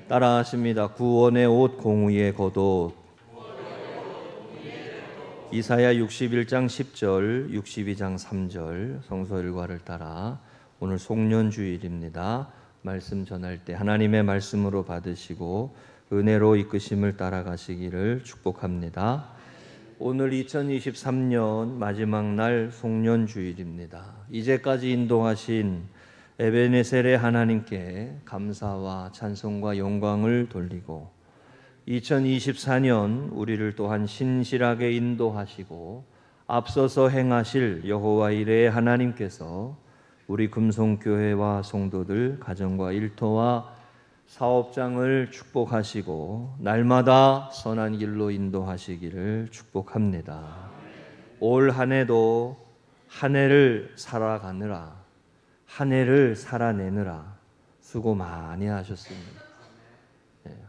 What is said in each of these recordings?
따라하십니다. 구원의 옷 공의의 겉옷. 이사야 61장 10절, 62장 3절 성서 일과를 따라 오늘 송년주일입니다. 말씀 전할 때 하나님의 말씀으로 받으시고 은혜로 이끄심을 따라가시기를 축복합니다. 오늘 2023년 마지막 날 송년주일입니다. 이제까지 인도하신 에베네셀의 하나님께 감사와 찬송과 영광을 돌리고 2024년 우리를 또한 신실하게 인도하시고 앞서서 행하실 여호와 이레의 하나님께서 우리 금송교회와 성도들, 가정과 일터와 사업장을 축복하시고 날마다 선한 길로 인도하시기를 축복합니다. 올 한 해도 한 해를 살아가느라, 한 해를 살아내느라 수고 많이 하셨습니다.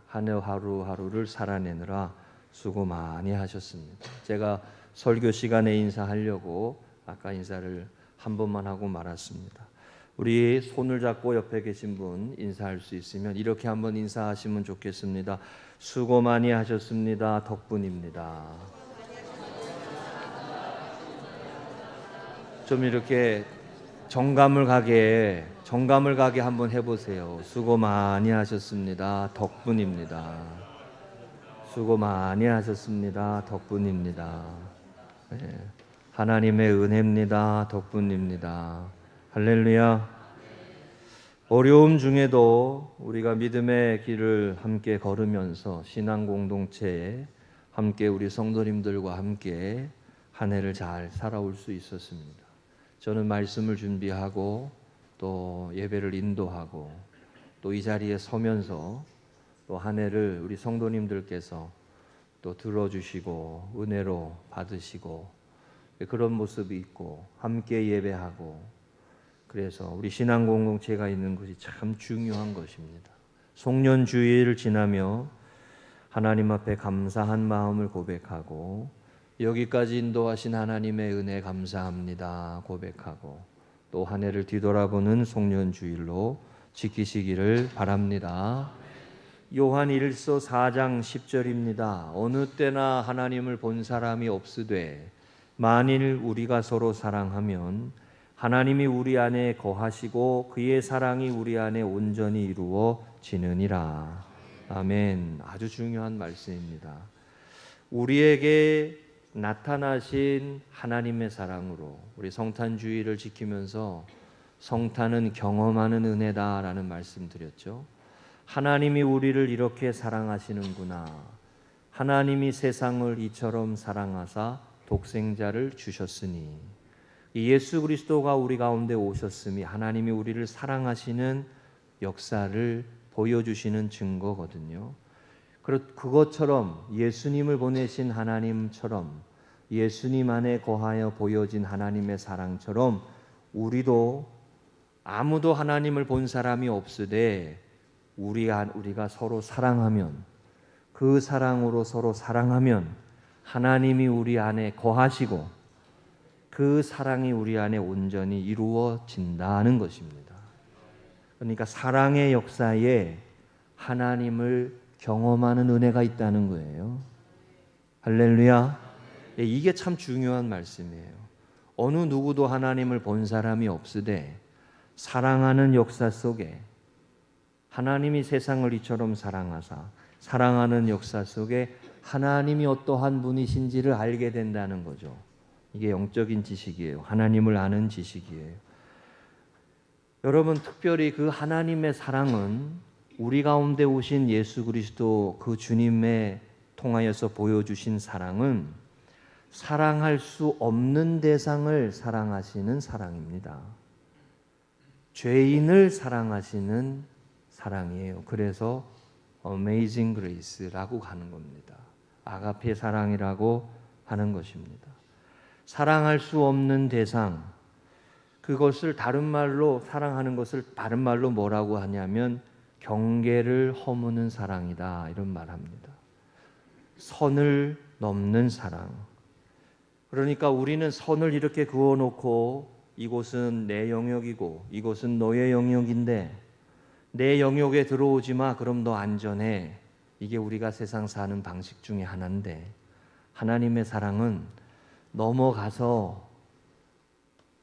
한 해 하루하루를 살아내느라 수고 많이 하셨습니다. 제가 설교 시간에 인사하려고 아까 인사를 한 번만 하고 말았습니다. 우리 손을 잡고 옆에 계신 분 인사할 수 있으면 이렇게 한번 인사하시면 좋겠습니다. 수고 많이 하셨습니다. 덕분입니다. 좀 이렇게 정감을 가게 한번 해보세요. 수고 많이 하셨습니다. 덕분입니다. 수고 많이 하셨습니다. 덕분입니다. 네. 하나님의 은혜입니다. 덕분입니다. 할렐루야. 어려움 중에도 우리가 믿음의 길을 함께 걸으면서 신앙 공동체에 함께 우리 성도님들과 함께 한 해를 잘 살아올 수 있었습니다. 저는 말씀을 준비하고 또 예배를 인도하고 또 이 자리에 서면서 또 한 해를 우리 성도님들께서 또 들어주시고 은혜로 받으시고 그런 모습이 있고 함께 예배하고 그래서 우리 신앙 공동체가 있는 것이 참 중요한 것입니다. 송년주일을 지나며 하나님 앞에 감사한 마음을 고백하고 여기까지 인도하신 하나님의 은혜 감사합니다 고백하고 또 한 해를 뒤돌아보는 송년주일로 지키시기를 바랍니다. 요한 1서 4장 10절입니다. 어느 때나 하나님을 본 사람이 없으되 만일 우리가 서로 사랑하면 하나님이 우리 안에 거하시고 그의 사랑이 우리 안에 온전히 이루어지느니라. 아멘. 아주 중요한 말씀입니다. 우리에게 나타나신 하나님의 사랑으로 우리 성탄주의를 지키면서 성탄은 경험하는 은혜다라는 말씀 드렸죠. 하나님이 우리를 이렇게 사랑하시는구나. 하나님이 세상을 이처럼 사랑하사 독생자를 주셨으니 예수 그리스도가 우리 가운데 오셨음이 하나님이 우리를 사랑하시는 역사를 보여주시는 증거거든요. 그것처럼 예수님을 보내신 하나님처럼 예수님 안에 거하여 보여진 하나님의 사랑처럼 우리도 아무도 하나님을 본 사람이 없으되 우리가 서로 사랑하면 그 사랑으로 서로 사랑하면 하나님이 우리 안에 거하시고 그 사랑이 우리 안에 온전히 이루어진다는 것입니다. 그러니까 사랑의 역사에 하나님을 경험하는 은혜가 있다는 거예요. 할렐루야. 이게 참 중요한 말씀이에요. 어느 누구도 하나님을 본 사람이 없으되 사랑하는 역사 속에 하나님이 세상을 이처럼 사랑하사 사랑하는 역사 속에 하나님이 어떠한 분이신지를 알게 된다는 거죠. 이게 영적인 지식이에요. 하나님을 아는 지식이에요. 여러분, 특별히 그 하나님의 사랑은 우리 가운데 오신 예수 그리스도 그 주님에 통하여서 보여주신 사랑은 사랑할 수 없는 대상을 사랑하시는 사랑입니다. 죄인을 사랑하시는 사랑이에요. 그래서 Amazing Grace라고 하는 겁니다. 아가페 사랑이라고 하는 것입니다. 사랑할 수 없는 대상, 그것을 다른 말로 사랑하는 것을 다른 말로 뭐라고 하냐면 경계를 허무는 사랑이다 이런 말합니다. 선을 넘는 사랑. 그러니까 우리는 선을 이렇게 그어놓고 이곳은 내 영역이고 이곳은 너의 영역인데 내 영역에 들어오지 마. 그럼 너 안전해. 이게 우리가 세상 사는 방식 중에 하나인데, 하나님의 사랑은 넘어가서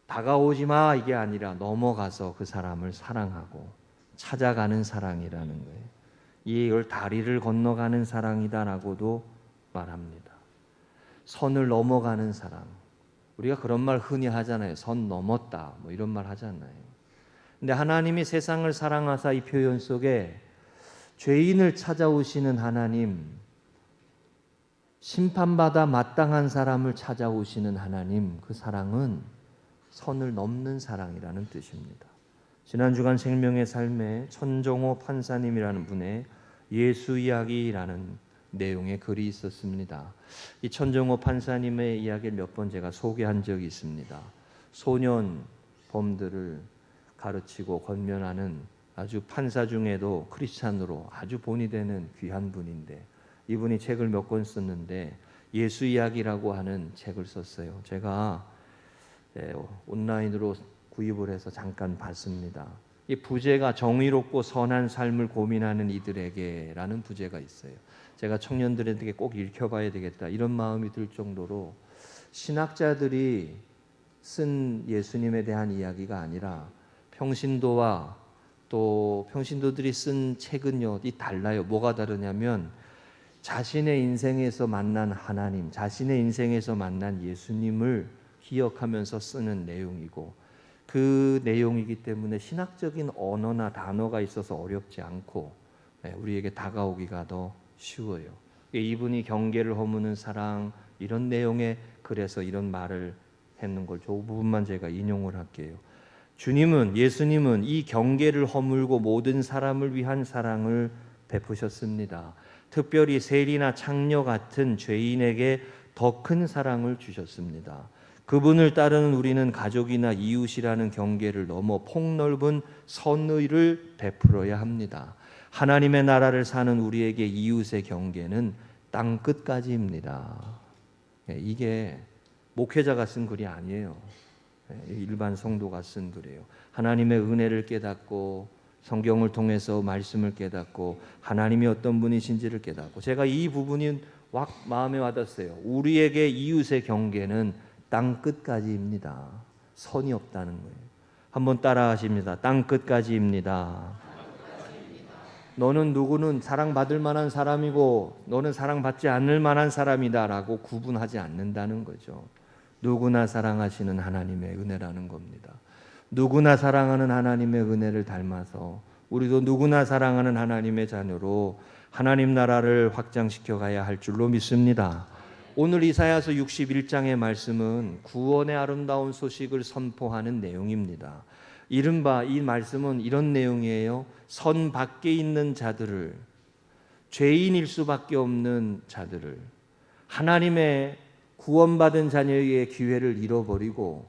다가오지 마 이게 아니라 넘어가서 그 사람을 사랑하고 찾아가는 사랑이라는 거예요. 이걸 다리를 건너가는 사랑이다라고도 말합니다. 선을 넘어가는 사랑. 우리가 그런 말 흔히 하잖아요. 선 넘었다 뭐 이런 말 하잖아요. 근데 하나님이 세상을 사랑하사 이 표현 속에 죄인을 찾아오시는 하나님, 심판받아 마땅한 사람을 찾아오시는 하나님, 그 사랑은 선을 넘는 사랑이라는 뜻입니다. 지난 주간 생명의 삶에 천정호 판사님이라는 분의 예수 이야기라는 내용의 글이 있었습니다. 이 천정호 판사님의 이야기를 몇 번 제가 소개한 적이 있습니다. 소년 범들을 가르치고 권면하는 아주 판사 중에도 크리스찬으로 아주 본이 되는 귀한 분인데, 이분이 책을 몇 권 썼는데 예수 이야기라고 하는 책을 썼어요. 제가 온라인으로 구입을 해서 잠깐 봤습니다. 이 부제가 정의롭고 선한 삶을 고민하는 이들에게라는 부제가 있어요. 제가 청년들에게 꼭 읽혀봐야 되겠다 이런 마음이 들 정도로 신학자들이 쓴 예수님에 대한 이야기가 아니라 평신도와 또 평신도들이 쓴 책은요, 이 달라요. 뭐가 다르냐면 자신의 인생에서 만난 하나님, 자신의 인생에서 만난 예수님을 기억하면서 쓰는 내용이고, 그 내용이기 때문에 신학적인 언어나 단어가 있어서 어렵지 않고 우리에게 다가오기가 더 쉬워요. 이분이 경계를 허무는 사랑 이런 내용의 글에서 이런 말을 했는 걸 저 부분만 제가 인용을 할게요. 예수님은 이 경계를 허물고 모든 사람을 위한 사랑을 베푸셨습니다. 특별히 세리나 창녀 같은 죄인에게 더 큰 사랑을 주셨습니다. 그분을 따르는 우리는 가족이나 이웃이라는 경계를 넘어 폭넓은 선의를 베풀어야 합니다. 하나님의 나라를 사는 우리에게 이웃의 경계는 땅 끝까지입니다. 이게 목회자가 쓴 글이 아니에요. 일반 성도가 쓴 글이에요. 하나님의 은혜를 깨닫고 성경을 통해서 말씀을 깨닫고 하나님이 어떤 분이신지를 깨닫고, 제가 이 부분이 확 마음에 와닿았어요. 우리에게 이웃의 경계는 땅 끝까지입니다. 선이 없다는 거예요. 한번 따라하십니다. 땅 끝까지입니다. 너는 누구는 사랑받을 만한 사람이고 너는 사랑받지 않을 만한 사람이다라고 구분하지 않는다는 거죠. 누구나 사랑하시는 하나님의 은혜라는 겁니다. 누구나 사랑하는 하나님의 은혜를 닮아서 우리도 누구나 사랑하는 하나님의 자녀로 하나님 나라를 확장시켜 가야 할 줄로 믿습니다. 오늘 이사야서 61장의 말씀은 구원의 아름다운 소식을 선포하는 내용입니다. 이른바 이 말씀은 이런 내용이에요. 선 밖에 있는 자들을, 죄인일 수밖에 없는 자들을, 하나님의 구원받은 자녀의 기회를 잃어버리고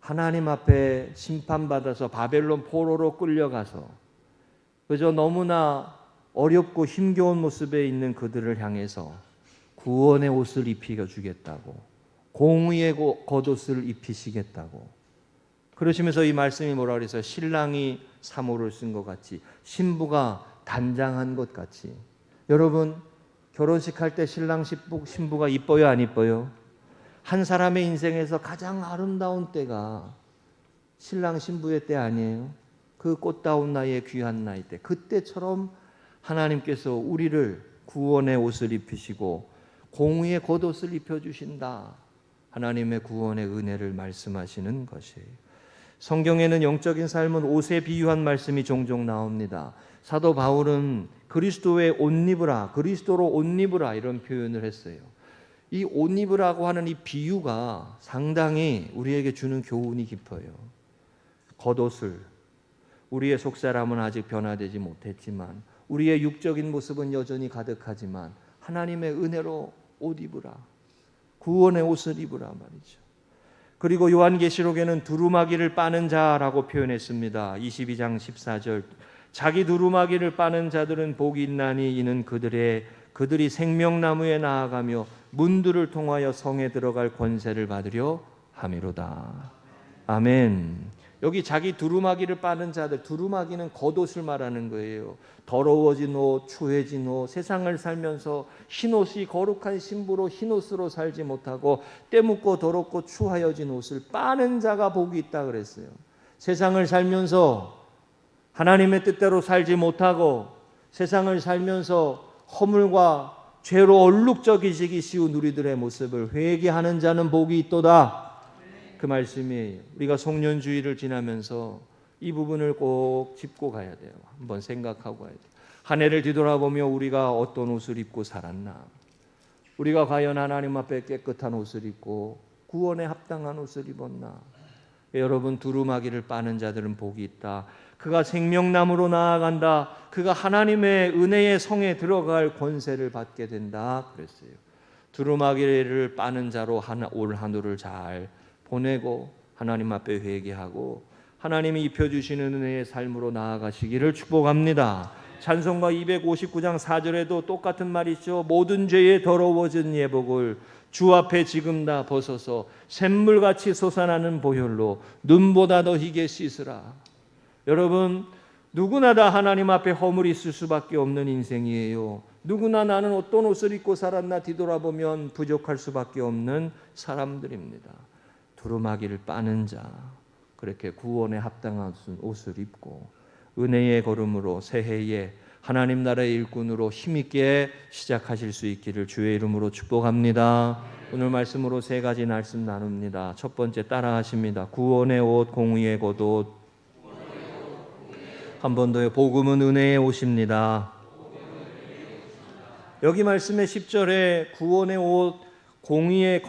하나님 앞에 심판받아서 바벨론 포로로 끌려가서 그저 너무나 어렵고 힘겨운 모습에 있는 그들을 향해서 구원의 옷을 입혀주겠다고, 공의의 겉옷을 입히시겠다고 그러시면서 이 말씀이 뭐라 그래서 신랑이 사모를 쓴 것 같이, 신부가 단장한 것 같이. 여러분, 결혼식 할 때 신랑 신부가 이뻐요, 안 이뻐요? 한 사람의 인생에서 가장 아름다운 때가 신랑 신부의 때 아니에요? 그 꽃다운 나이에 귀한 나이 때, 그때처럼 하나님께서 우리를 구원의 옷을 입히시고 공의의 겉옷을 입혀주신다. 하나님의 구원의 은혜를 말씀하시는 것이에요. 성경에는 영적인 삶은 옷에 비유한 말씀이 종종 나옵니다. 사도 바울은 그리스도의 옷 입으라, 그리스도로 옷 입으라 이런 표현을 했어요. 이 옷 입으라고 하는 이 비유가 상당히 우리에게 주는 교훈이 깊어요. 겉옷을, 우리의 속사람은 아직 변화되지 못했지만 우리의 육적인 모습은 여전히 가득하지만 하나님의 은혜로 옷 입으라, 구원의 옷을 입으라 말이죠. 그리고 요한계시록에는 두루마기를 빠는 자라고 표현했습니다. 22장 14절, 자기 두루마기를 빠는 자들은 복이 있나니 이는 그들이 생명나무에 나아가며 문들을 통하여 성에 들어갈 권세를 받으려 함이로다. 아멘. 여기 자기 두루마기를 빠는 자들, 두루마기는 겉옷을 말하는 거예요. 더러워진 옷, 추해진 옷, 세상을 살면서 흰옷이 거룩한 신부로 흰옷으로 살지 못하고 때묻고 더럽고 추하여진 옷을 빠는 자가 복이 있다 그랬어요. 세상을 살면서 하나님의 뜻대로 살지 못하고 세상을 살면서 허물과 죄로 얼룩져지기 쉬운 우리들의 모습을 회개하는 자는 복이 있도다. 그 말씀이에요. 우리가 송년주의를 지나면서 이 부분을 꼭 짚고 가야 돼요. 한번 생각하고 가야 돼요. 한 해를 뒤돌아보며 우리가 어떤 옷을 입고 살았나? 우리가 과연 하나님 앞에 깨끗한 옷을 입고 구원에 합당한 옷을 입었나? 여러분, 두루마기를 빠는 자들은 복이 있다. 그가 생명나무로 나아간다. 그가 하나님의 은혜의 성에 들어갈 권세를 받게 된다 그랬어요. 두루마기를 빠는 자로 올 한우를 잘 보내고 하나님 앞에 회개하고 하나님이 입혀주시는 은혜의 삶으로 나아가시기를 축복합니다. 찬송가 259장 4절에도 똑같은 말이죠. 모든 죄에 더러워진 예복을 주 앞에 지금 다 벗어서 샘물같이 솟아나는 보혈로 눈보다 더 희게 씻으라. 여러분, 누구나 다 하나님 앞에 허물이 있을 수밖에 없는 인생이에요. 누구나 나는 어떤 옷을 입고 살았나 뒤돌아보면 부족할 수밖에 없는 사람들입니다. 두루마기를 빠는 자, 그렇게 구원에 합당한 옷을 입고 은혜의 걸음으로 새해에 하나님 나라의 일꾼으로 힘있게 시작하실 수 있기를 주의 이름으로 축복합니다. 오늘 말씀으로 세 가지 말씀 나눕니다. 첫 번째 따라하십니다. 구원의 옷, 공의의 겉옷. 한 번 더요. 복음은 은혜의 옷입니다. 여기 말씀의 10절에 구원의 옷, 공의의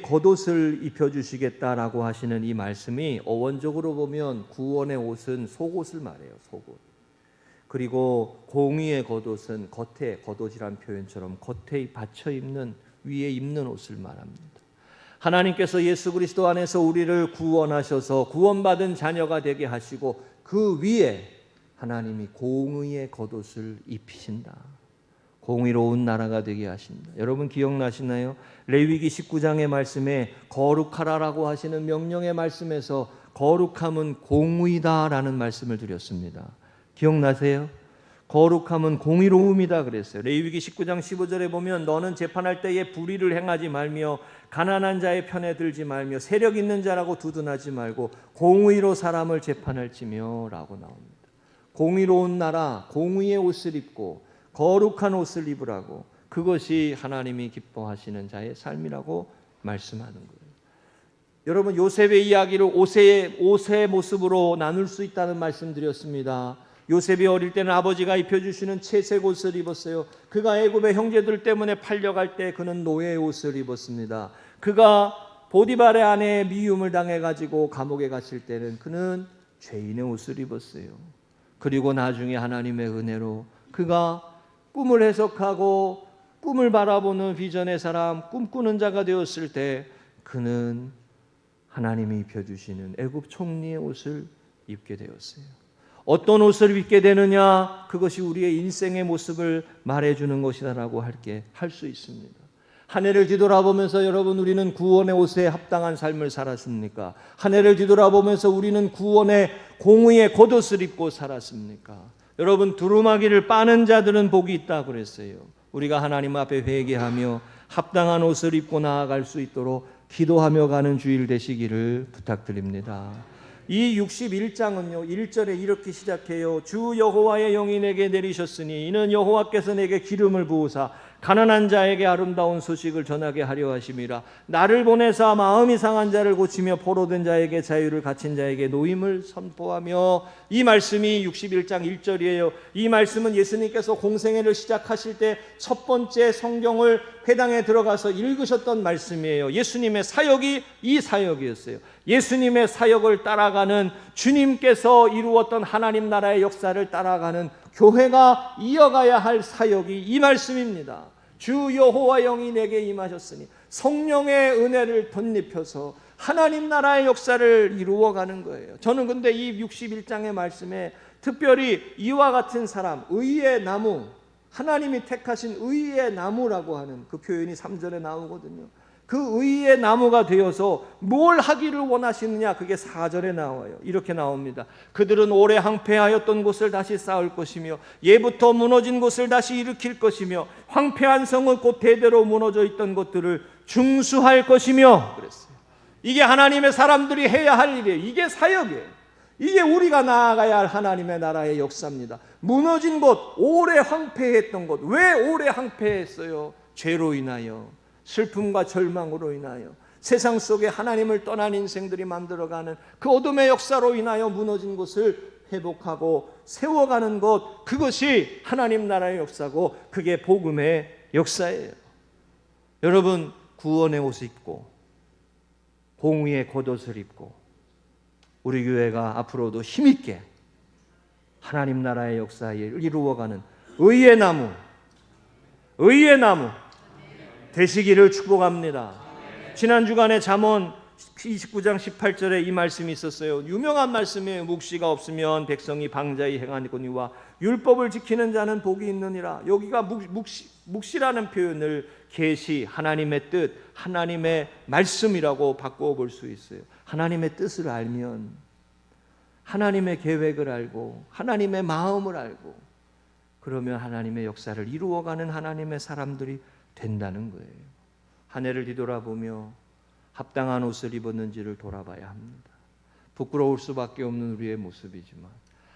겉옷을 입혀주시겠다라고 하시는 이 말씀이 어원적으로 보면 구원의 옷은 속옷을 말해요. 속옷. 그리고 공의의 겉옷은 겉에, 겉옷이란 표현처럼 겉에 받쳐 입는, 위에 입는 옷을 말합니다. 하나님께서 예수 그리스도 안에서 우리를 구원하셔서 구원받은 자녀가 되게 하시고 그 위에 하나님이 공의의 겉옷을 입히신다. 공의로운 나라가 되게 하신다. 여러분 기억나시나요? 레위기 19장의 말씀에 거룩하라라고 하시는 명령의 말씀에서 거룩함은 공의다라는 말씀을 드렸습니다. 기억나세요? 거룩함은 공의로움이다 그랬어요. 레위기 19장 15절에 보면 너는 재판할 때에 불의를 행하지 말며 가난한 자의 편에 들지 말며 세력 있는 자라고 두둔하지 말고 공의로 사람을 재판할지며 라고 나옵니다. 공의로운 나라, 공의의 옷을 입고 거룩한 옷을 입으라고, 그것이 하나님이 기뻐하시는 자의 삶이라고 말씀하는 거예요. 여러분, 요셉의 이야기를 옷의 모습으로 나눌 수 있다는 말씀 드렸습니다. 요셉이 어릴 때는 아버지가 입혀주시는 채색 옷을 입었어요. 그가 애굽의 형제들 때문에 팔려갈 때 그는 노예의 옷을 입었습니다. 그가 보디발의 아내의 미움을 당해가지고 감옥에 갇힐 때는 그는 죄인의 옷을 입었어요. 그리고 나중에 하나님의 은혜로 그가 꿈을 해석하고 꿈을 바라보는 비전의 사람, 꿈꾸는 자가 되었을 때 그는 하나님이 입혀주시는 애굽 총리의 옷을 입게 되었어요. 어떤 옷을 입게 되느냐, 그것이 우리의 인생의 모습을 말해주는 것이다라고 할 수 있습니다. 한 해를 뒤돌아보면서 여러분, 우리는 구원의 옷에 합당한 삶을 살았습니까? 한 해를 뒤돌아보면서 우리는 구원의 공의의 겉옷을 입고 살았습니까? 여러분, 두루마기를 빠는 자들은 복이 있다 그랬어요. 우리가 하나님 앞에 회개하며 합당한 옷을 입고 나아갈 수 있도록 기도하며 가는 주일 되시기를 부탁드립니다. 이 61장은요 1절에 이렇게 시작해요. 주 여호와의 영이 내게 내리셨으니 이는 여호와께서 내게 기름을 부으사 가난한 자에게 아름다운 소식을 전하게 하려 하심이라. 나를 보내사 마음이 상한 자를 고치며 포로된 자에게 자유를, 갇힌 자에게 노임을 선포하며. 이 말씀이 61장 1절이에요. 이 말씀은 예수님께서 공생애를 시작하실 때 첫 번째 성경을 회당에 들어가서 읽으셨던 말씀이에요. 예수님의 사역이 이 사역이었어요. 예수님의 사역을 따라가는, 주님께서 이루었던 하나님 나라의 역사를 따라가는 교회가 이어가야 할 사역이 이 말씀입니다. 주 여호와 영이 내게 임하셨으니 성령의 은혜를 덧입혀서 하나님 나라의 역사를 이루어가는 거예요. 저는 근데 이 61장의 말씀에 특별히 이와 같은 사람, 의의 나무, 하나님이 택하신 의의 나무라고 하는 그 표현이 3절에 나오거든요. 그 의의 나무가 되어서 뭘 하기를 원하시느냐, 그게 4절에 나와요. 이렇게 나옵니다. 그들은 오래 황폐하였던 곳을 다시 쌓을 것이며 예부터 무너진 곳을 다시 일으킬 것이며 황폐한 성은 곧 대대로 무너져 있던 것들을 중수할 것이며 그랬어요. 이게 하나님의 사람들이 해야 할 일이에요. 이게 사역이에요. 이게 우리가 나아가야 할 하나님의 나라의 역사입니다. 무너진 곳, 오래 황폐했던 곳. 왜 오래 황폐했어요? 죄로 인하여, 슬픔과 절망으로 인하여, 세상 속에 하나님을 떠난 인생들이 만들어가는 그 어둠의 역사로 인하여 무너진 곳을 회복하고 세워가는 것, 그것이 하나님 나라의 역사고 그게 복음의 역사예요. 여러분, 구원의 옷을 입고 공의의 겉옷을 입고 우리 교회가 앞으로도 힘있게 하나님 나라의 역사를 이루어가는 의의 나무 되시기를 축복합니다. 지난 주간에 잠언 29장 18절에 이 말씀이 있었어요. 유명한 말씀이에요. 묵시가 없으면 백성이 방자히 행하거니와 율법을 지키는 자는 복이 있느니라. 여기가 묵시라는 표현을 계시, 하나님의 뜻, 하나님의 말씀이라고 바꾸어 볼 수 있어요. 하나님의 뜻을 알면, 하나님의 계획을 알고 하나님의 마음을 알고, 그러면 하나님의 역사를 이루어가는 하나님의 사람들이 된다는 거예요. 한 해를 뒤돌아보며 합당한 옷을 입었는지를 돌아봐야 합니다. 부끄러울 수밖에 없는 우리의 모습이지만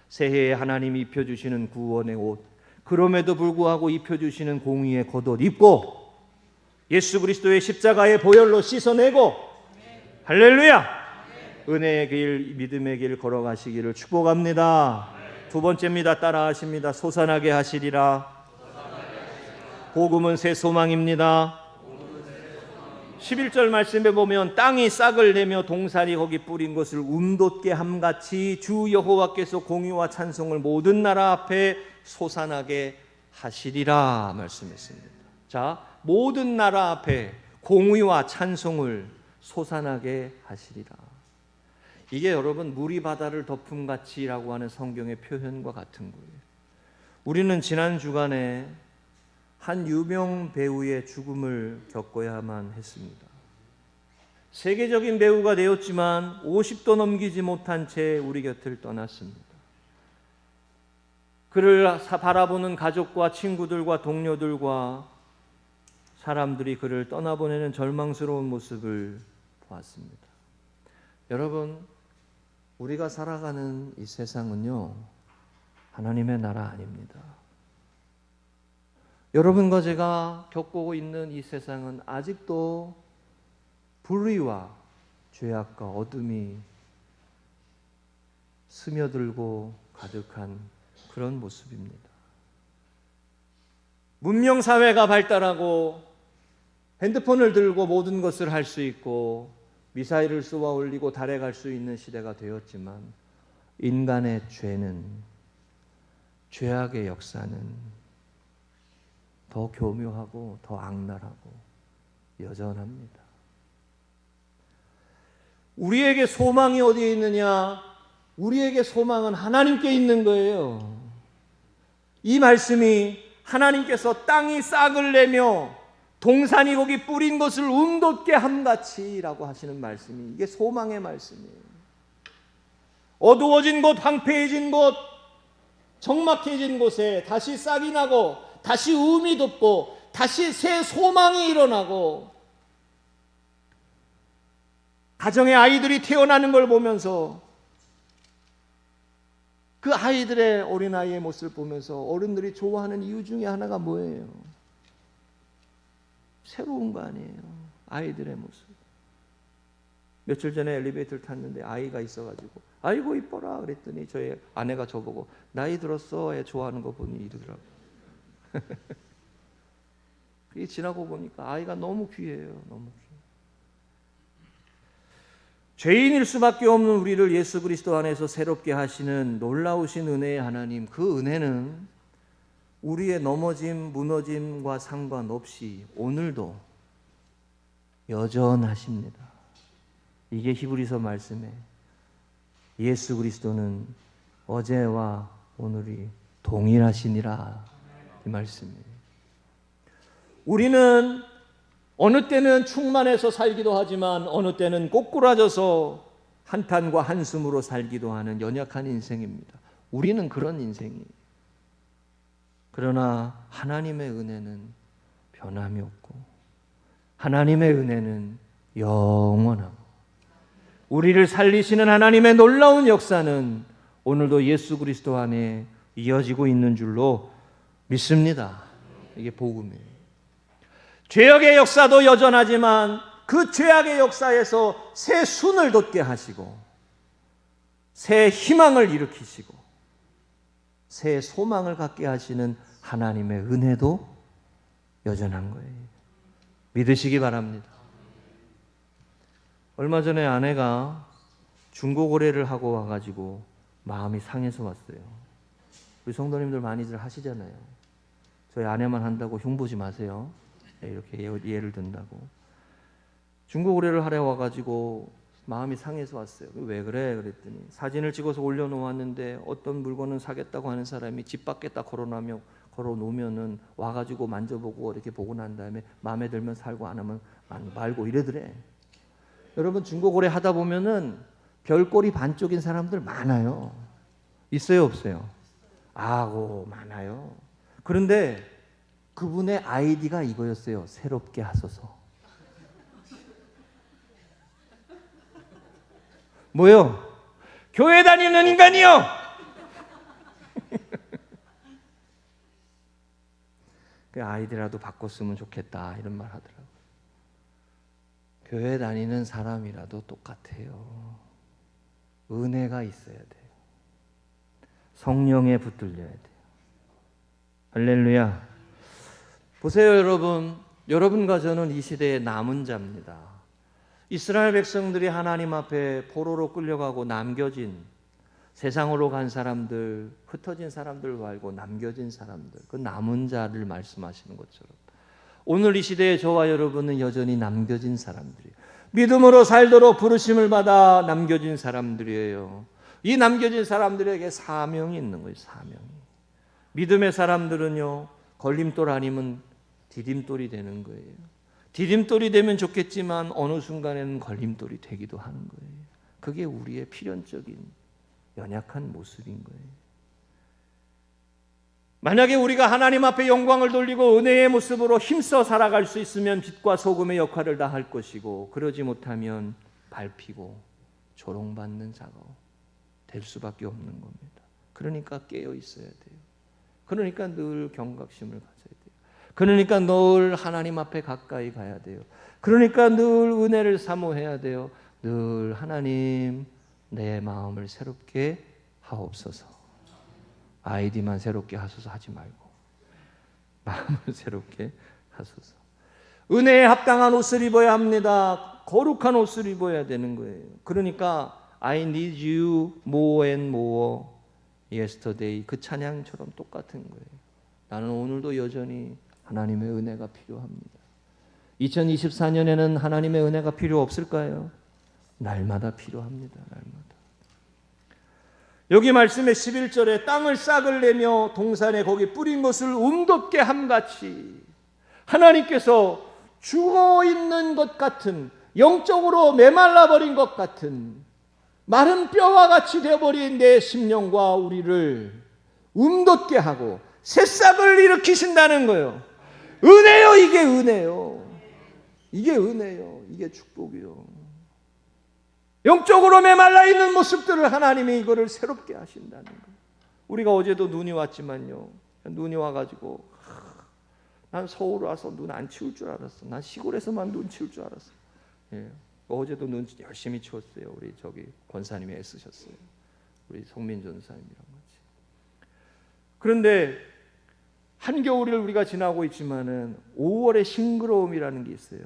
새해에 하나님이 입혀주시는 구원의 옷, 그럼에도 불구하고 입혀주시는 공의의 겉옷 입고 예수 그리스도의 십자가의 보혈로 씻어내고 할렐루야! 은혜의 길, 믿음의 길 걸어가시기를 축복합니다. 두 번째입니다. 따라하십니다. 솟아나게 하시리라. 복음은 새 소망입니다. 11절 말씀에 보면 땅이 싹을 내며 동산이 거기 뿌린 것을 돋게 함같이 주 여호와께서 공의와 찬송을 모든 나라 앞에 솟아나게 하시리라 말씀했습니다. 자, 모든 나라 앞에 공의와 찬송을 솟아나게 하시리라. 이게 여러분 물이 바다를 덮음같이라고 하는 성경의 표현과 같은 거예요. 우리는 지난 주간에 한 유명 배우의 죽음을 겪어야만 했습니다. 세계적인 배우가 되었지만 50도 넘기지 못한 채 우리 곁을 떠났습니다. 그를 바라보는 가족과 친구들과 동료들과 사람들이 그를 떠나보내는 절망스러운 모습을 보았습니다. 여러분, 우리가 살아가는 이 세상은요, 하나님의 나라 아닙니다. 여러분과 제가 겪고 있는 이 세상은 아직도 불의와 죄악과 어둠이 스며들고 가득한 그런 모습입니다. 문명사회가 발달하고 핸드폰을 들고 모든 것을 할 수 있고 미사일을 쏘아 올리고 달에 갈 수 있는 시대가 되었지만 인간의 죄는, 죄악의 역사는 더 교묘하고 더 악랄하고 여전합니다. 우리에게 소망이 어디에 있느냐? 우리에게 소망은 하나님께 있는 거예요. 이 말씀이 하나님께서 땅이 싹을 내며 동산이 거기 뿌린 것을 돋게 함같이라고 하시는 말씀이, 이게 소망의 말씀이에요. 어두워진 곳, 황폐해진 곳, 적막해진 곳에 다시 싹이 나고 다시 음이 돋고 다시 새 소망이 일어나고, 가정의 아이들이 태어나는 걸 보면서 그 아이들의 어린아이의 모습을 보면서 어른들이 좋아하는 이유 중에 하나가 뭐예요? 새로운 거 아니에요. 아이들의 모습. 며칠 전에 엘리베이터를 탔는데 아이가 있어가지고 아이고 이뻐라 그랬더니 저희 아내가 저보고 나이 들었어 애 좋아하는 거 보니 이러더라고요. 그게 지나고 보니까 아이가 너무 귀해요. 너무 귀해요. 죄인일 수밖에 없는 우리를 예수 그리스도 안에서 새롭게 하시는 놀라우신 은혜의 하나님, 그 은혜는 우리의 넘어짐, 무너짐과 상관없이 오늘도 여전하십니다. 이게 히브리서 말씀에 예수 그리스도는 어제와 오늘이 동일하시니라 이 말씀이에요. 우리는 어느 때는 충만해서 살기도 하지만 어느 때는 꼬꾸라져서 한탄과 한숨으로 살기도 하는 연약한 인생입니다. 우리는 그런 인생이에요. 그러나 하나님의 은혜는 변함이 없고 하나님의 은혜는 영원하고 우리를 살리시는 하나님의 놀라운 역사는 오늘도 예수 그리스도 안에 이어지고 있는 줄로 믿습니다. 이게 복음이에요. 죄악의 역사도 여전하지만 그 죄악의 역사에서 새 순을 돋게 하시고 새 희망을 일으키시고 새 소망을 갖게 하시는 하나님의 은혜도 여전한 거예요. 믿으시기 바랍니다. 얼마 전에 아내가 중고거래를 하고 와가지고 마음이 상해서 왔어요. 우리 성도님들 많이들 하시잖아요. 저희 아내만 한다고 흉보지 마세요. 이렇게 예를 든다고. 중고거래를 하러 와가지고 마음이 상해서 왔어요. 왜 그래? 그랬더니 사진을 찍어서 올려놓았는데 어떤 물건은 사겠다고 하는 사람이 집 밖에다 걸어놓으면은 와가지고 만져보고 이렇게 보고 난 다음에 마음에 들면 살고 안 하면 말고 이러더래. 여러분 중고거래 하다 보면은 별꼴이 반쪽인 사람들 많아요. 있어요, 없어요? 아고 많아요. 그런데 그분의 아이디가 이거였어요. 새롭게 하소서. 뭐요? 교회 다니는 인간이요. 그 아이디라도 바꿨으면 좋겠다 이런 말 하더라고요. 교회 다니는 사람이라도 똑같아요. 은혜가 있어야 돼요. 성령에 붙들려야 돼요. 할렐루야. 보세요, 여러분과 저는 이 시대의 남은 자입니다. 이스라엘 백성들이 하나님 앞에 포로로 끌려가고 남겨진 세상으로 간 사람들, 흩어진 사람들 말고 남겨진 사람들, 그 남은 자를 말씀하시는 것처럼 오늘 이 시대에 저와 여러분은 여전히 남겨진 사람들이에요. 믿음으로 살도록 부르심을 받아 남겨진 사람들이에요. 이 남겨진 사람들에게 사명이 있는 거예요. 사명이. 믿음의 사람들은요, 걸림돌 아니면 디딤돌이 되는 거예요. 디딤돌이 되면 좋겠지만 어느 순간에는 걸림돌이 되기도 하는 거예요. 그게 우리의 필연적인 연약한 모습인 거예요. 만약에 우리가 하나님 앞에 영광을 돌리고 은혜의 모습으로 힘써 살아갈 수 있으면 빛과 소금의 역할을 다 할 것이고, 그러지 못하면 밟히고 조롱받는 자가 될 수밖에 없는 겁니다. 그러니까 깨어 있어야 돼요. 그러니까 늘 경각심을 가져야 돼요. 그러니까 늘 하나님 앞에 가까이 가야 돼요. 그러니까 늘 은혜를 사모해야 돼요. 늘 하나님 내 마음을 새롭게 하옵소서. 아이디만 새롭게 하소서 하지 말고 마음을 새롭게 하소서. 은혜에 합당한 옷을 입어야 합니다. 거룩한 옷을 입어야 되는 거예요. 그러니까 I need you more and more yesterday, 그 찬양처럼 똑같은 거예요. 나는 오늘도 여전히 하나님의 은혜가 필요합니다. 2024년에는 하나님의 은혜가 필요 없을까요? 날마다 필요합니다. 날마다. 여기 말씀의 11절에 땅을 싹을 내며 동산에 거기 뿌린 것을 움돋게 함같이 하나님께서 죽어있는 것 같은, 영적으로 메말라버린 것 같은 마른 뼈와 같이 되어버린 내 심령과 우리를 움돋게 하고 새싹을 일으키신다는 거예요. 은혜요, 이게 은혜요. 이게 은혜요. 이게 축복이요. 영적으로 메말라 있는 모습들을 하나님이 이거를 새롭게 하신다는 거예요. 우리가 어제도 눈이 왔지만요, 눈이 와가지고 난 서울 와서 눈 안 치울 줄 알았어. 난 시골에서만 눈 치울 줄 알았어. 예. 어제도 눈 열심히 치웠어요. 우리 저기 권사님이 애쓰셨어요. 우리 송민 전사님이랑 같이. 그런데 한겨울을 우리가 지나고 있지만은 5월의 싱그러움이라는 게 있어요.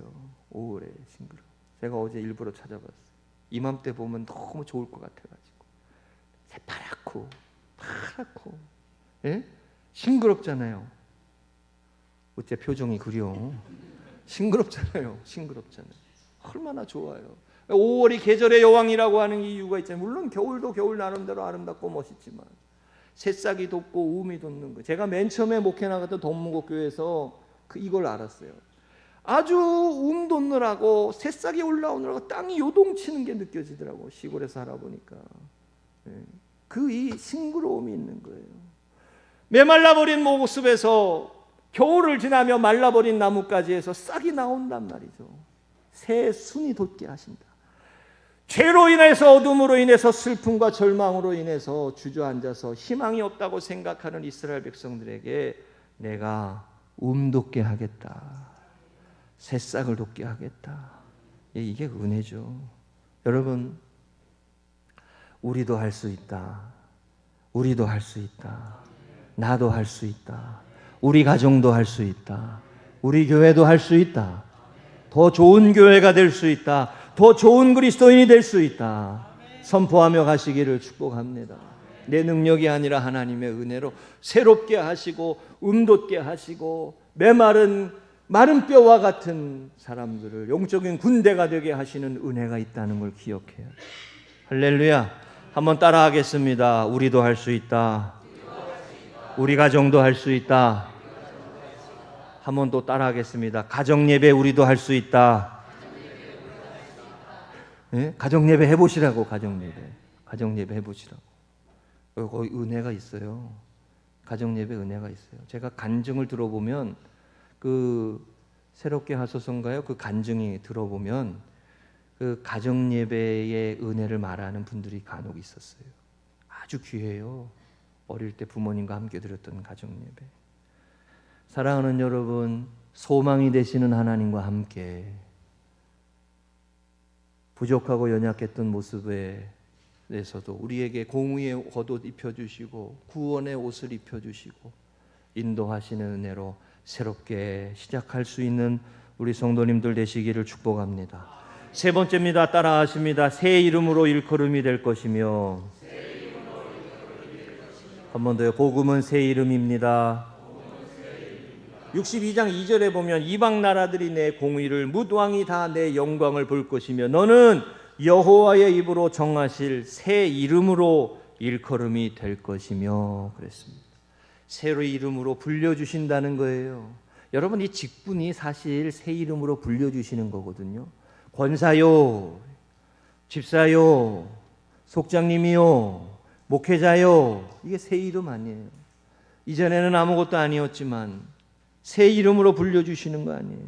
5월의 싱그러움. 제가 어제 일부러 찾아봤어요. 이맘때 보면 너무 좋을 것 같아가지고 새파랗고 파랗고, 예? 싱그럽잖아요. 어째 표정이 그려? 싱그럽잖아요. 싱그럽잖아요. 얼마나 좋아요. 5월이 계절의 여왕이라고 하는 이유가 있잖아요. 물론 겨울도 겨울 나름대로 아름답고 멋있지만 새싹이 돋고 우음이 돋는 거. 제가 맨 처음에 목회 나갔던 동문고교에서 이걸 알았어요. 아주 돋느라고 새싹이 올라오느라고 땅이 요동치는 게 느껴지더라고. 시골에 살아보니까. 그 이 싱그러움이 있는 거예요. 메말라버린 모습에서 겨울을 지나며 말라버린 나뭇가지에서 싹이 나온단 말이죠. 새 순이 돋게 하신다. 죄로 인해서, 어둠으로 인해서, 슬픔과 절망으로 인해서 주저앉아서 희망이 없다고 생각하는 이스라엘 백성들에게 내가 돋게 하겠다. 새싹을 돋게 하겠다. 이게 은혜죠. 여러분, 우리도 할 수 있다. 우리도 할 수 있다. 나도 할 수 있다. 우리 가정도 할 수 있다. 우리 교회도 할 수 있다. 더 좋은 교회가 될 수 있다. 더 좋은 그리스도인이 될 수 있다. 선포하며 가시기를 축복합니다. 내 능력이 아니라 하나님의 은혜로 새롭게 하시고 돋게 하시고 메마른 마른 뼈와 같은 사람들을 영적인 군대가 되게 하시는 은혜가 있다는 걸 기억해요. 할렐루야. 한번 따라하겠습니다. 우리도 할 수 있다. 우리 가정도 할 수 있다. 한번 또 따라하겠습니다. 가정예배 우리도 할 수 있다. 네? 가정예배 해보시라고. 가정예배 해보시라고. 거기 은혜가 있어요. 가정예배 은혜가 있어요. 제가 간증을 들어보면 그 새롭게 하소서인가요? 그 간증이 들어보면 그 가정예배의 은혜를 말하는 분들이 간혹 있었어요. 아주 귀해요. 어릴 때 부모님과 함께 드렸던 가정예배. 사랑하는 여러분, 소망이 되시는 하나님과 함께 부족하고 연약했던 모습에 대해서도 우리에게 공의의 겉옷 입혀주시고 구원의 옷을 입혀주시고 인도하시는 은혜로 새롭게 시작할 수 있는 우리 성도님들 되시기를 축복합니다. 세 번째입니다. 따라하십니다. 새 이름으로 일컬음이 될 것이며. 한 번 더요. 복음은 새 이름입니다. 62장 2절에 보면 이방 나라들이 내 공의를 뭇왕이 다 내 영광을 볼 것이며 너는 여호와의 입으로 정하실 새 이름으로 일컬음이 될 것이며 그랬습니다. 새로 이름으로 불려주신다는 거예요. 여러분, 이 직분이 사실 새 이름으로 불려주시는 거거든요. 권사요, 집사요, 속장님이요, 목회자요, 이게 새 이름 아니에요. 이전에는 아무것도 아니었지만 새 이름으로 불려주시는 거 아니에요.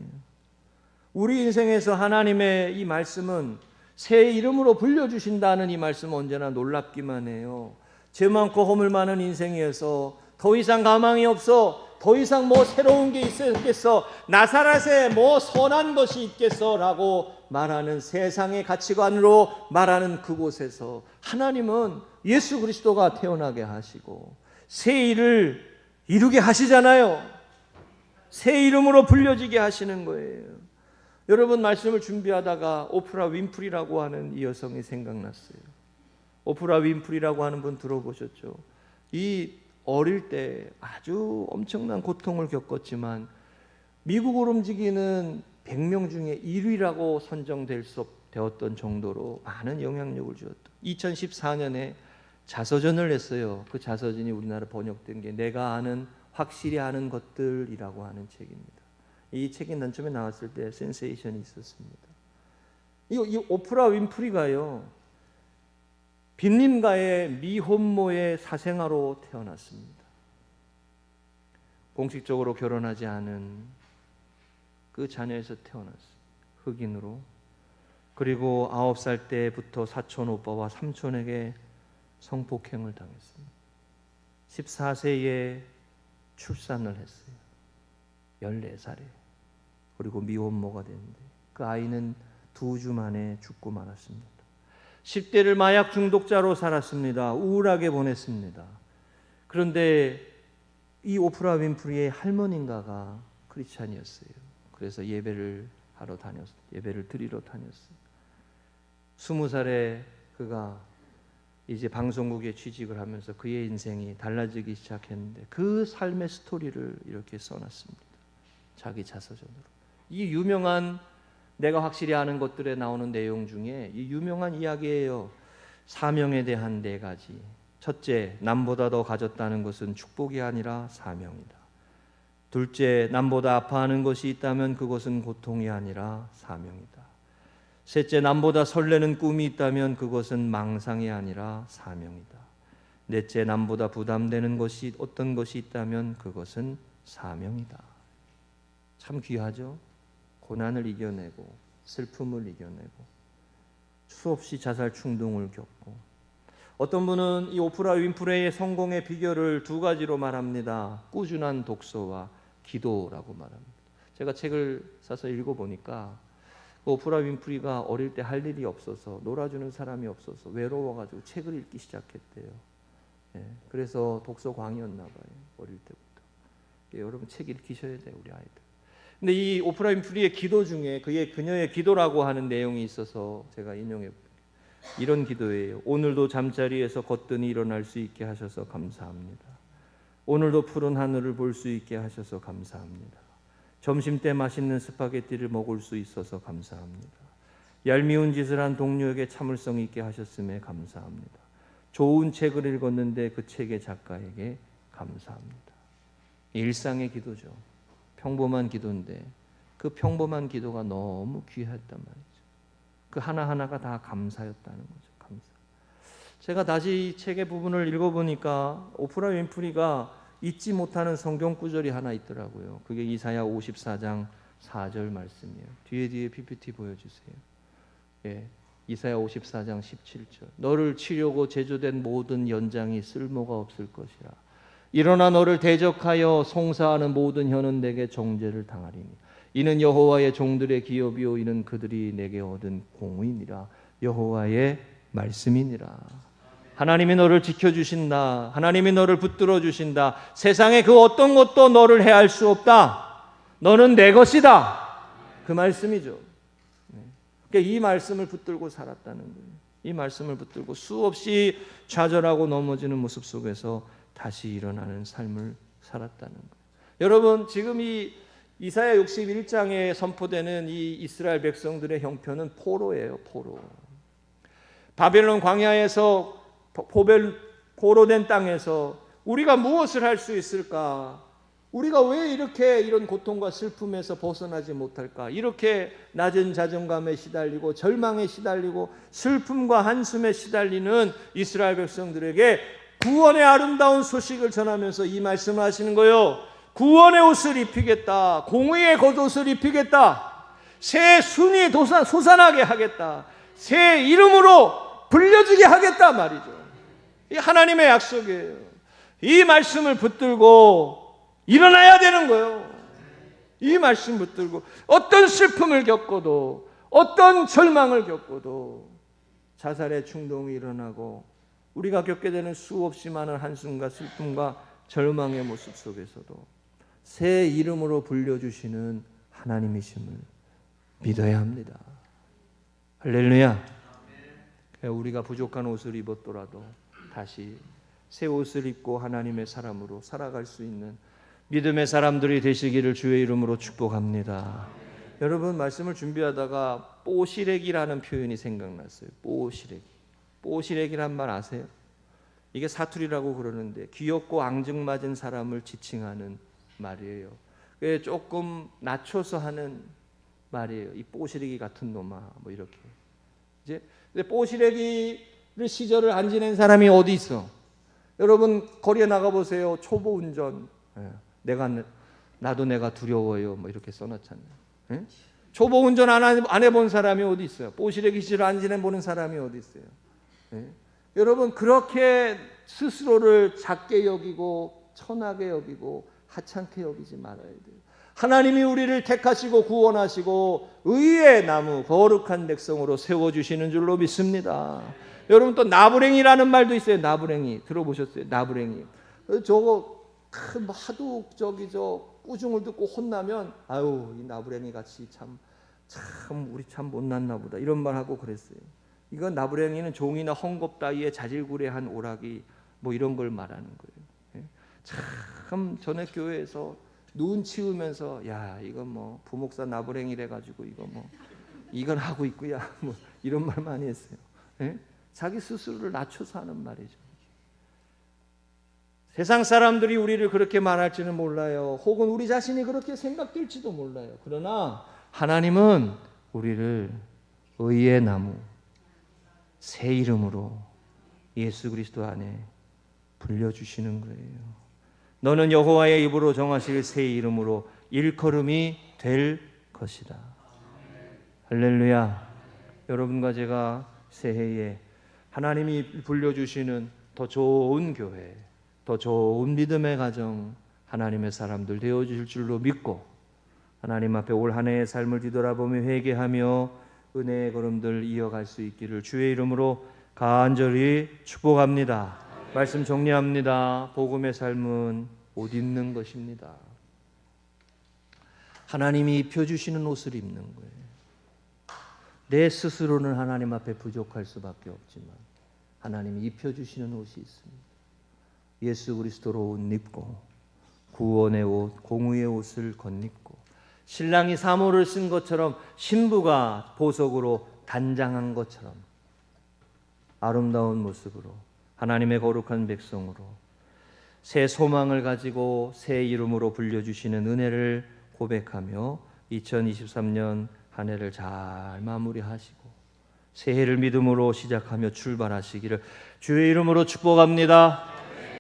우리 인생에서 하나님의 이 말씀은 새 이름으로 불려주신다는 이 말씀은 언제나 놀랍기만 해요. 죄 많고 허물 많은 인생에서 더 이상 가망이 없어, 더 이상 뭐 새로운 게 있겠어, 나사렛에 뭐 선한 것이 있겠어 라고 말하는 세상의 가치관으로 말하는 그곳에서 하나님은 예수 그리스도가 태어나게 하시고 새 일을 이루게 하시잖아요. 새 이름으로 불려지게 하시는 거예요. 여러분, 말씀을 준비하다가 오프라 윈프리라고 하는 이 여성이 생각났어요. 오프라 윈프리라고 하는 분 들어보셨죠? 이 어릴 때 아주 엄청난 고통을 겪었지만 미국을 움직이는 100명 중에 1위라고 선정되었던 정도로 많은 영향력을 주었던 2014년에 자서전을 냈어요. 그 자서전이 우리나라 번역된 게 내가 아는 확실히 아는 것들이라고 하는 책입니다. 이 책이 맨 처음에 나왔을 때 센세이션이 있었습니다. 이 오프라 윈프리가요, 빈민가의 미혼모의 사생아로 태어났습니다. 공식적으로 결혼하지 않은 그 자녀에서 태어났어요. 흑인으로. 그리고 9살 때부터 사촌 오빠와 삼촌에게 성폭행을 당했습니다. 14세에 출산을 했어요. 14살에. 그리고 미혼모가 됐는데 그 아이는 2주 만에 죽고 말았습니다. 10대를 마약 중독자로 살았습니다. 우울하게 보냈습니다. 그런데 이 오프라 윈프리의 할머니인가가 크리스찬이었어요. 그래서 예배를 드리러 다녔어요. 20살에 그가 이제 방송국에 취직을 하면서 그의 인생이 달라지기 시작했는데 그 삶의 스토리를 이렇게 써놨습니다. 자기 자서전으로. 이 유명한 내가 확실히 아는 것들에 나오는 내용 중에 이 유명한 이야기예요. 사명에 대한 4가지. 첫째, 남보다 더 가졌다는 것은 축복이 아니라 사명이다. 둘째, 남보다 아파하는 것이 있다면 그것은 고통이 아니라 사명이다. 셋째, 남보다 설레는 꿈이 있다면 그것은 망상이 아니라 사명이다. 넷째, 남보다 부담되는 것이 어떤 것이 있다면 그것은 사명이다. 참 귀하죠? 고난을 이겨내고 슬픔을 이겨내고 수없이 자살 충동을 겪고, 어떤 분은 이 오프라 윈프레의 성공의 비결을 두 가지로 말합니다. 꾸준한 독서와 기도라고 말합니다. 제가 책을 사서 읽어보니까 오프라 윈프리가 어릴 때 할 일이 없어서, 놀아주는 사람이 없어서 외로워가지고 책을 읽기 시작했대요. 그래서 독서광이었나 봐요, 어릴 때부터. 여러분 책 읽히셔야 돼요, 우리 아이들. 근데 이 오프라 윈프리의 기도 중에 그녀의 기도라고 하는 내용이 있어서 제가 인용해 볼게요. 이런 기도예요. 오늘도 잠자리에서 거뜬히 일어날 수 있게 하셔서 감사합니다. 오늘도 푸른 하늘을 볼 수 있게 하셔서 감사합니다. 점심때 맛있는 스파게티를 먹을 수 있어서 감사합니다. 얄미운 짓을 한 동료에게 참을성 있게 하셨음에 감사합니다. 좋은 책을 읽었는데 그 책의 작가에게 감사합니다. 일상의 기도죠. 평범한 기도인데 그 평범한 기도가 너무 귀했단 말이죠. 그 하나하나가 다 감사였다는 거죠. 감사. 제가 다시 이 책의 부분을 읽어보니까 오프라 윈프리가 잊지 못하는 성경 구절이 하나 있더라고요. 그게 이사야 54장 4절 말씀이에요. 뒤에 PPT 보여주세요. 이사야 54장 17절. 너를 치려고 제조된 모든 연장이 쓸모가 없을 것이라. 일어나 너를 대적하여 송사하는 모든 혀는 내게 정죄를 당하리니 이는 여호와의 종들의 기업이요 이는 그들이 내게 얻은 공의니라. 여호와의 말씀이니라. 하나님이 너를 지켜주신다. 하나님이 너를 붙들어 주신다. 세상에 그 어떤 것도 너를 해할 수 없다. 너는 내 것이다. 그 말씀이죠. 그러니까 이 말씀을 붙들고 살았다는 거예요. 이 말씀을 붙들고 수없이 좌절하고 넘어지는 모습 속에서 다시 일어나는 삶을 살았다는 거예요. 여러분, 지금 이 이사야 61장에 선포되는 이 이스라엘 백성들의 형편은 포로예요. 포로. 바벨론 광야에서 포로된 땅에서 우리가 무엇을 할 수 있을까? 우리가 왜 이렇게 이런 고통과 슬픔에서 벗어나지 못할까? 이렇게 낮은 자존감에 시달리고 절망에 시달리고 슬픔과 한숨에 시달리는 이스라엘 백성들에게 구원의 아름다운 소식을 전하면서 이 말씀을 하시는 거예요. 구원의 옷을 입히겠다. 공의의 겉옷을 입히겠다. 새 순이 솟아나게 하겠다. 새 이름으로 불려지게 하겠다 말이죠. 이 하나님의 약속이에요. 이 말씀을 붙들고 일어나야 되는 거예요. 이 말씀 붙들고 어떤 슬픔을 겪어도 어떤 절망을 겪어도 자살의 충동이 일어나고 우리가 겪게 되는 수없이 많은 한숨과 슬픔과 절망의 모습 속에서도 새 이름으로 불려주시는 하나님이심을 믿어야 합니다. 할렐루야. 우리가 부족한 옷을 입었더라도 다시 새 옷을 입고 하나님의 사람으로 살아갈 수 있는 믿음의 사람들이 되시기를 주의 이름으로 축복합니다. 여러분, 말씀을 준비하다가 뽀시래기라는 표현이 생각났어요. 뽀시래기. 뽀시래기란 말 아세요? 이게 사투리라고 그러는데 귀엽고 앙증맞은 사람을 지칭하는 말이에요. 조금 낮춰서 하는 말이에요. 이 뽀시래기 같은 놈아, 뭐 이렇게. 이제 뽀시래기를 시절을 안 지낸 사람이 어디 있어? 여러분 거리에 나가 보세요. 초보 운전. 나도 내가 두려워요. 뭐 이렇게 써놨잖아요. 초보 운전 안 해본 사람이 어디 있어요? 뽀시래기 시절 안 지내보는 사람이 어디 있어요? 여러분 그렇게 스스로를 작게 여기고 천하게 여기고 하찮게 여기지 말아야 돼요. 하나님이 우리를 택하시고 구원하시고 의의 나무 거룩한 백성으로 세워주시는 줄로 믿습니다. 여러분 또 나부랭이라는 말도 있어요. 나부랭이 들어보셨어요? 나부랭이. 저거 하도 꾸중을 듣고 혼나면 아유 이 나부랭이 같이 참 우리 참 못났나 보다 이런 말 하고 그랬어요. 이건 나부랭이는 종이나 헝겊 따위에 자질구레한 오락이 뭐 이런 걸 말하는 거예요. 참 전에 교회에서 눈 치우면서 야 이건 뭐 부목사 나부랭이래 가지고 이거 뭐 이건 하고 있고야 뭐 이런 말 많이 했어요. 자기 스스로를 낮춰서 하는 말이죠. 세상 사람들이 우리를 그렇게 말할지는 몰라요. 혹은 우리 자신이 그렇게 생각될지도 몰라요. 그러나 하나님은 우리를 의의 나무, 새 이름으로 예수 그리스도 안에 불려주시는 거예요. 너는 여호와의 입으로 정하실 새 이름으로 일컬음이 될 것이다. 할렐루야. 여러분과 제가 새해에 하나님이 불려주시는 더 좋은 교회, 더 좋은 믿음의 가정, 하나님의 사람들 되어주실 줄로 믿고 하나님 앞에 올 한 해의 삶을 뒤돌아보며 회개하며 은혜의 걸음들 이어갈 수 있기를 주의 이름으로 간절히 축복합니다. 말씀 정리합니다. 복음의 삶은 옷 입는 것입니다. 하나님이 입혀주시는 옷을 입는 거예요. 내 스스로는 하나님 앞에 부족할 수밖에 없지만 하나님이 입혀주시는 옷이 있습니다. 예수 그리스도로 옷 입고 구원의 옷, 공의의 옷을 겉입고 신랑이 사모를 쓴 것처럼 신부가 보석으로 단장한 것처럼 아름다운 모습으로 하나님의 거룩한 백성으로 새 소망을 가지고 새 이름으로 불려주시는 은혜를 고백하며 2023년 한 해를 잘 마무리하시고 새해를 믿음으로 시작하며 출발하시기를 주의 이름으로 축복합니다.